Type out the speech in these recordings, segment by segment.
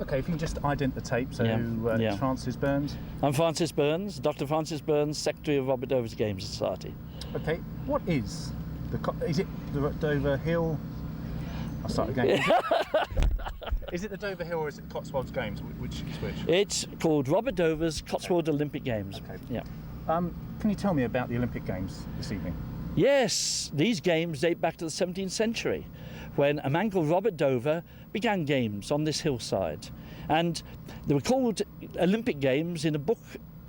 Okay, if you can just ident the tape, so Francis Burns. I'm Francis Burns, Dr. Francis Burns, Secretary of Robert Dover's Games Society. Okay, what is is it the Dover Hill? I'll start again. Is it the Dover Hill or is it the Cotswold Games? Which is which? It's called Robert Dover's Cotswold Olimpick Games. Okay. Yeah. Can you tell me about the Olympic Games this evening? Yes, these games date back to the 17th century, when a man called Robert Dover began games on this hillside. And they were called Olympic Games in a book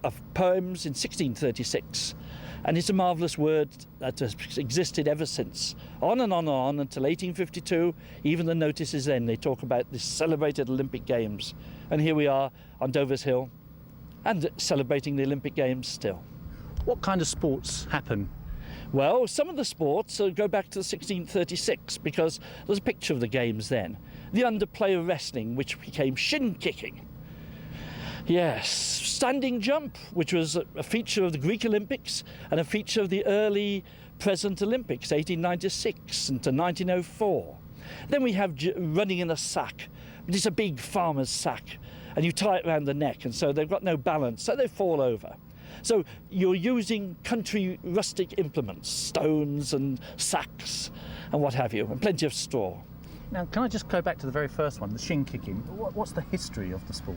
of poems in 1636. And it's a marvellous word that has existed ever since. On and on and on until 1852, even the notices then, they talk about this celebrated Olympic Games. And here we are on Dover's Hill and celebrating the Olympic Games still. What kind of sports happen? Well, some of the sports go back to 1636 because there's a picture of the games then. The underplay of wrestling, which became SHIN-KICKING. Yes, standing jump, which was a feature of the Greek Olympics and a feature of the early present Olympics, 1896 into 1904. Then we have running in a sack. It's a big farmer's sack, and you tie it around the neck, and so they've got no balance, so they fall over. So you're using country rustic implements, stones and sacks and what have you, and plenty of straw. Now, can I just go back to the very first one, the shin-kicking? What's the history of the sport?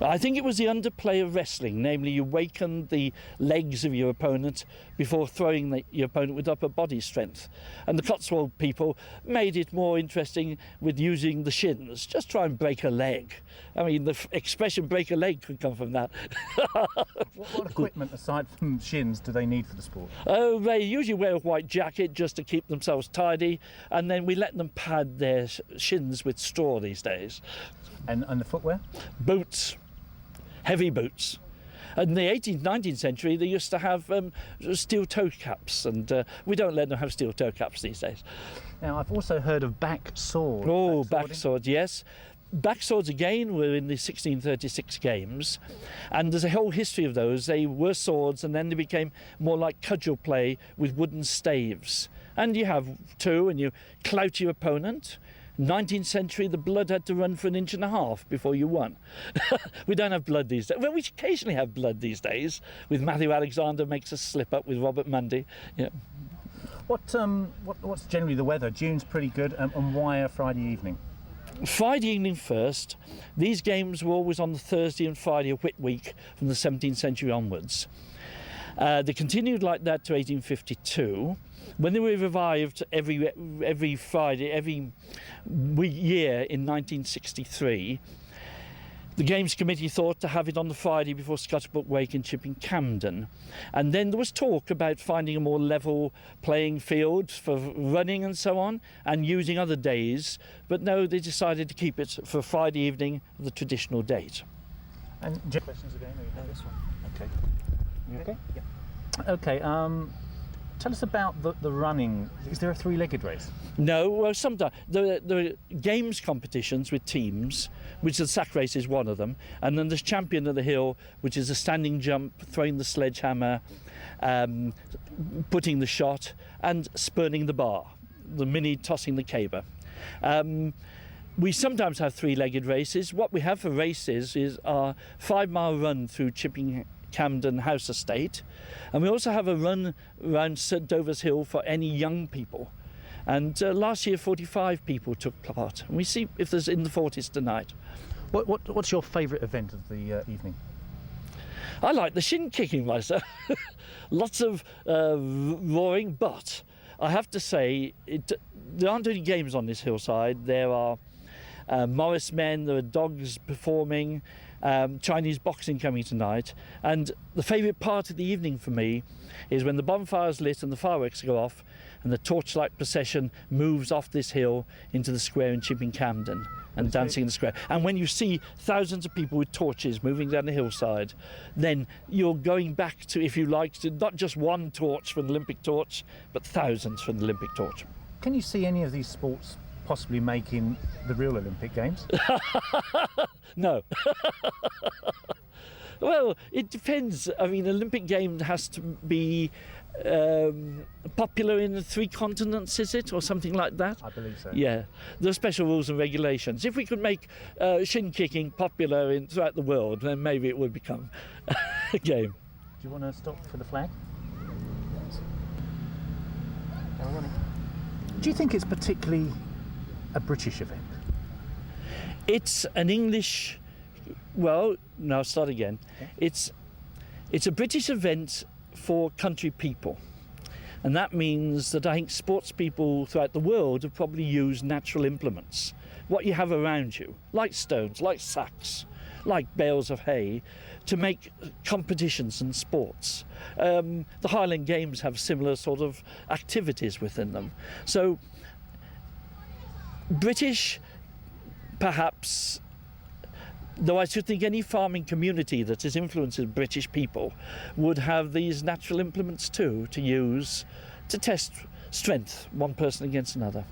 I think it was the underplay of wrestling, namely you waken the legs of your opponent before throwing your opponent with upper body strength. And the Cotswold people made it more interesting with using the shins, just try and break a leg. I mean, the expression break a leg could come from that. What equipment, aside from shins, do they need for the sport? Oh, they usually wear a white jacket just to keep themselves tidy, and then we let them pad their shins with straw these days. And the footwear? Boots, heavy boots. In the 18th, 19th century, they used to have steel toe caps, and we don't let them have steel toe caps these days. Now, I've also heard of back sword. Oh, back swords, yes. Back swords again were in the 1636 games, and there's a whole history of those. They were swords, and then they became more like cudgel play with wooden staves. And you have two, and you clout your opponent. 19th century, the blood had to run for 1.5 inches before you won. We don't have blood these days. Well, we occasionally have blood these days, with Matthew Alexander makes us slip up with Robert Mundy. Yeah. What's generally the weather? June's pretty good, and why a Friday evening? Friday evening first. These games were always on the Thursday and Friday of Whit Week from the 17th century onwards. They continued like that to 1852. When they were revived every Friday, every year in 1963, the Games Committee thought to have it on the Friday before Scotchbrook Wake in Chipping Campden. And then there was talk about finding a more level playing field for running and so on, and using other days. But no, they decided to keep it for Friday evening, the traditional date. And questions again? This one. Okay. You okay? Yeah. Okay. Tell us about the running. Is there a three-legged race? No, well, sometimes there are games competitions with teams, which the sack race is one of them, and then there's Champion of the Hill, which is a standing jump, throwing the sledgehammer, putting the shot, and spurning the bar, the mini tossing the caber. We sometimes have three-legged races. What we have for races is our 5-mile run through Chipping Campden House Estate, and we also have a run around St Dover's Hill for any young people, and last year 45 people took part, and we see if there's in the 40s tonight. What's your favourite event of the evening? I like the shin-kicking myself. Lots of roaring, but I have to say there aren't any games on this hillside. There are Morris men, there are dogs performing, Chinese boxing coming tonight, and the favourite part of the evening for me is when the bonfire's lit and the fireworks go off and the torchlight procession moves off this hill into the square in Chipping Campden and dancing in the square. And when you see thousands of people with torches moving down the hillside, then you're going back to, if you like, to not just one torch from the Olympic torch, but thousands from the Olympic torch. Can you see any of these sports possibly making the real Olympic Games? No. Well, it depends. I mean, Olympic Games has to be popular in the 3 continents, is it, or something like that? I believe so. Yeah, there are special rules and regulations. If we could make shin-kicking popular throughout the world, then maybe it would become a game. Do you want to stop for the flag? Do you think it's particularly a British event? It's an English. Well, no, I'll start again. Okay. It's a British event for country people, and that means that I think sports people throughout the world have probably used natural implements, what you have around you, like stones, like sacks, like bales of hay, to make competitions and sports. The Highland Games have similar sort of activities within them. So British, perhaps, though I should think any farming community that is influencing British people would have these natural implements too, to use to test strength, one person against another.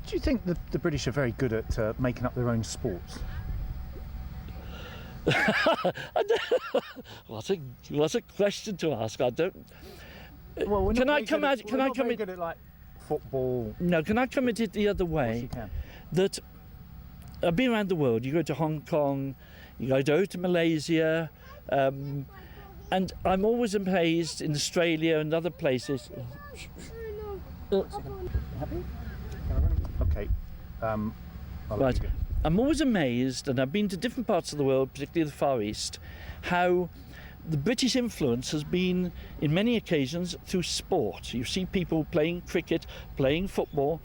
Do you think the British are very good at making up their own sports? What a question to ask. I don't. Well, Can I come at? Can I come in? Good at like football. No, can I come at it the other way? Yes, you can. That I've been around the world. You go to Hong Kong, you go to Malaysia, and I'm always amazed in Australia and other places. Happy? Okay. I'll let Right. you go. I'm always amazed, and I've been to different parts of the world, particularly the Far East, how the British influence has been, in many occasions, through sport. You see people playing cricket, playing football,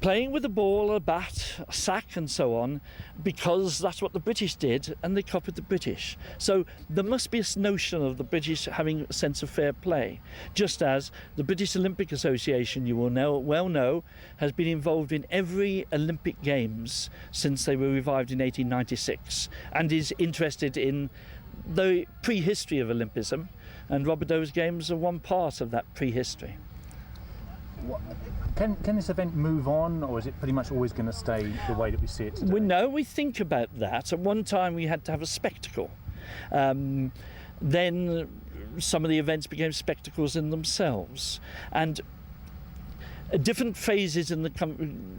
playing with a ball, a bat, a sack and so on, because that's what the British did, and they copied the British. So there must be a notion of the British having a sense of fair play, just as the British Olympic Association, you will well know, has been involved in every Olympic Games since they were revived in 1896, and is interested in the prehistory of Olympism, and Robideau's Games are one part of that prehistory. Can this event move on, or is it pretty much always going to stay the way that we see it today? We think about that. At one time we had to have a spectacle. Then some of the events became spectacles in themselves. And different phases in the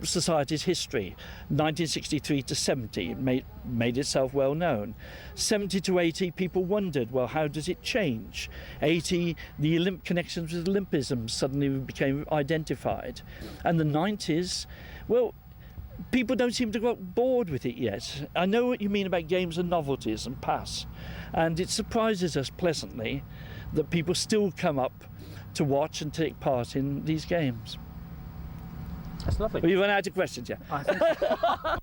society's history, 1963 to 70, made itself well known. 70 to 80, people wondered, well, how does it change? 80, the connections with Olympism suddenly became identified. And the 90s, well, people don't seem to got bored with it yet. I know what you mean about games and novelties and pass, and it surprises us pleasantly that people still come up to watch and take part in these games. That's lovely. Well, you run out of questions, yeah? I think